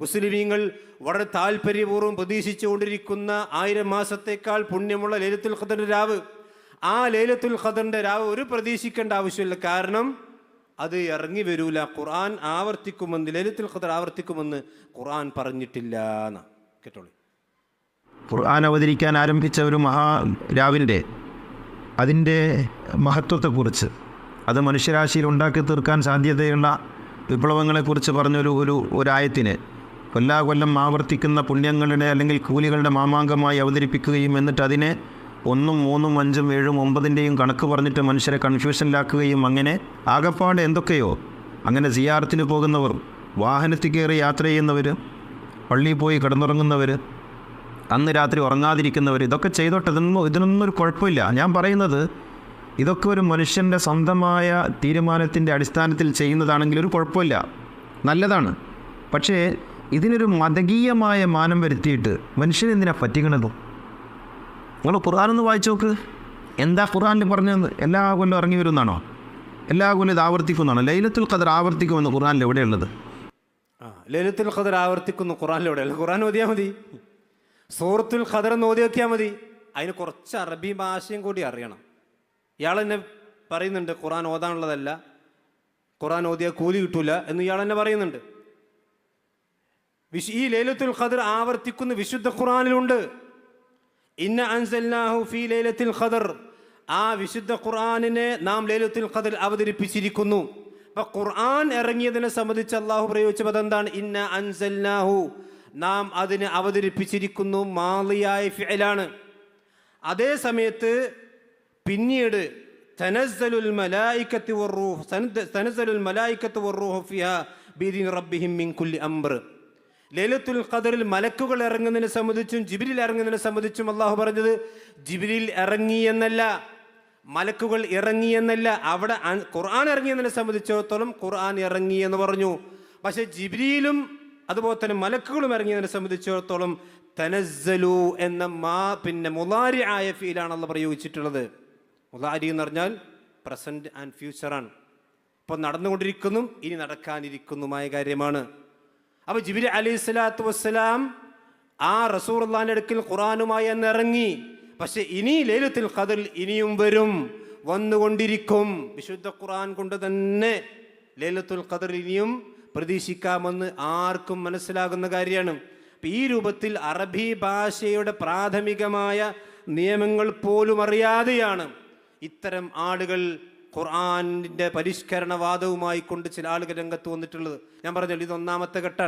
മുസ്ലിമീങ്ങൾ വളരെ താല്പര്യപൂർവ്വം പ്രതീക്ഷിച്ചുകൊണ്ടിരിക്കുന്ന 1000 മാസത്തേക്കാൾ പുണ്യമുള്ള ലൈലത്തുൽ ഖദറിന്റെ രാവ്. ആ ലൈലത്തുൽ ഖദറിന്റെ രാവ് ഒരു പ്രതീക്ഷിക്കേണ്ട ആവശ്യമില്ല. കാരണം അത് ഇറങ്ങി വരൂല. ഖുർആൻ ആവർത്തിക്കുമെന്ന്, ലൈലത്തുൽ ഖദർ ആവർത്തിക്കുമെന്ന് ഖുർആൻ പറഞ്ഞിട്ടില്ല എന്നാ. കേട്ടോളി. ഖുർആൻ അവതരിക്കാൻ ആരംഭിച്ച ഒരു രാവിൻ്റെ അതിൻ്റെ മഹത്വത്തെക്കുറിച്ച്, അത് മനുഷ്യരാശിയിൽ ഉണ്ടാക്കി തീർക്കാൻ സാധ്യതയുള്ള വിപ്ലവങ്ങളെക്കുറിച്ച് ഒരായത്തിന് കൊല്ലാകൊല്ലം ആവർത്തിക്കുന്ന പുണ്യങ്ങളുടെ അല്ലെങ്കിൽ കൂലികളുടെ മാമാങ്കമായി അവതരിപ്പിക്കുകയും എന്നിട്ട് അതിനെ 1, 3, 5, 7, 9ൻ്റെയും കണക്ക് പറഞ്ഞിട്ട് മനുഷ്യരെ കൺഫ്യൂഷനിലാക്കുകയും അങ്ങനെ ആകപ്പാടെ എന്തൊക്കെയോ. അങ്ങനെ സിയാറത്തിന് പോകുന്നവർ, വാഹനത്തിൽ കയറി യാത്ര ചെയ്യുന്നവർ, പള്ളിയിൽ പോയി കിടന്നുറങ്ങുന്നവർ, അന്ന് രാത്രി ഉറങ്ങാതിരിക്കുന്നവർ, ഇതൊക്കെ ചെയ്തോട്ടെ, ഇതിനൊന്നും ഒരു കുഴപ്പമില്ല. ഞാൻ പറയുന്നത് ഇതൊക്കെ ഒരു മനുഷ്യൻ്റെ സ്വന്തമായ തീരുമാനത്തിൻ്റെ അടിസ്ഥാനത്തിൽ ചെയ്യുന്നതാണെങ്കിൽ ഒരു കുഴപ്പമില്ല, നല്ലതാണ്. പക്ഷേ ഇതിനൊരു മതകീയമായ മാനം വരുത്തിയിട്ട് മനുഷ്യനെന്തിനാ പറ്റിക്കണതോ? നിങ്ങൾ ഖുർആനൊന്ന് വായിച്ചു നോക്ക്. എന്താ ഖുർആനിൽ പറഞ്ഞത്? എല്ലാ കൊല്ലം ഇറങ്ങി വരുമെന്നാണോ? എല്ലാ കൊല്ലം ഇത് ആവർത്തിക്കുമെന്നാണോ? ലൈലത്തുൽ ഖദർ ആവർത്തിക്കുമെന്ന് ഖുർആനിൽ എവിടെയുള്ളത്? ലൈലത്തുൽ ഖദർ ആവർത്തിക്കുന്നു ഖുർആനിൽ എവിടെയുള്ളത്? ഖുർആൻ ഓതിയാൽ മതി, സൂറത്തുൽ ഖദർ എന്ന് ഓതി നോക്കിയാൽ മതി. അതിന് കുറച്ച് അറബി ഭാഷയും കൂടി അറിയണം. ഇയാൾ തന്നെ പറയുന്നുണ്ട് ഖുർആൻ ഓതാനുള്ളതല്ല, ഖുർആൻ ഓതിയാൽ കൂലി കിട്ടൂല എന്ന് ഇയാൾ തന്നെ പറയുന്നുണ്ട്. ഈ ലൈലത്തുൽ ഖദർ ആവർത്തിക്കുന്ന വിശുദ്ധ ഖുർആനിലുണ്ട്. ഇന്ന അൻസൽനാഹു ഫീ ലൈലത്തുൽ ഖദർ. ആ വിശുദ്ധ ഖുർആനിനെ നാം ലൈലത്തുൽ ഖദർ അവതരിപ്പിച്ചിരിക്കുന്നു. അപ്പൊ ഖുർആൻ ഇറങ്ങിയതിനെ സംബന്ധിച്ച് അള്ളാഹു പ്രയോഗിച്ച പദം എന്താണ്? ഇന്ന അൻസൽനാഹു, നാം അതിനെ അവതരിപ്പിച്ചിരിക്കുന്നു. മാളിയായ ഫിഅലാണ്. അതേ സമയത്ത് പിന്നീട് തനസ്സലുൽ മലായികത്തു വറൂഹു ഫിഹാ ബിഇദ്നി റബ്ബിഹിം മിൻ കുല്ലി അംർ. ലൈലത്തുൽ ഖദറിൽ മലക്കുകൾ ഇറങ്ങുന്നതിനെ സംബന്ധിച്ചും ജിബ്രീൽ ഇറങ്ങുന്നതിനെ സംബന്ധിച്ചും അള്ളാഹു പറഞ്ഞത് ജിബ്രീൽ ഇറങ്ങി എന്നല്ല, മലക്കുകൾ ഇറങ്ങി എന്നല്ല. അവിടെ ഖുർആൻ ഇറങ്ങിയതിനെ സംബന്ധിച്ചിടത്തോളം ഖുർആൻ ഇറങ്ങി എന്ന് പറഞ്ഞു. പക്ഷെ ജിബ്രീലും അതുപോലെ തന്നെ മലക്കുകളും ഇറങ്ങിയതിനെ സംബന്ധിച്ചിടത്തോളം തനസ്സലു എന്ന മുളാരി ആയ ഫീലാണ് അള്ളാഹ് പ്രയോഗിച്ചിട്ടുള്ളത്. മുളാരി എന്ന് പറഞ്ഞാൽ പ്രസന്റ് ആൻഡ് ഫ്യൂച്ചറാണ്. ഇപ്പോൾ നടന്നുകൊണ്ടിരിക്കുന്നതും ഇനി നടക്കാനിരിക്കുന്നതുമായ കാര്യമാണ്. അപ്പോൾ ജിബ്രീൽ അലൈഹിസ്സലാത്തു വസ്സലാം ആ റസൂലുള്ളാഹിന്റെ അടുക്കൽ ഖുർആനുമായി എന്ന് ഇറങ്ങി. പക്ഷെ ഇനി ലൈലത്തുൽ ഖദറിൽ ഇനിയും വരും, വന്നുകൊണ്ടിരിക്കും. വിശുദ്ധ ഖുർആൻ കൊണ്ട് തന്നെ ലൈലത്തുൽ ഖദർ ഇനിയും പ്രതീക്ഷിക്കാമെന്ന് ആർക്കും മനസ്സിലാകുന്ന കാര്യമാണ്. ഈ രൂപത്തിൽ അറബി ഭാഷയുടെ പ്രാഥമികമായ നിയമങ്ങൾ പോലും അറിയാതെയാണ് ഇത്തരം ആളുകൾ ഖുർആനിന്റെ പരിഷ്കരണവാദവുമായി കൊണ്ട് ചില ആളുകൾ രംഗത്ത് വന്നിട്ടുള്ളത്. ഞാൻ പറഞ്ഞല്ലോ, ഇത് 1ാമത്തെ ഘട്ടമാണ്.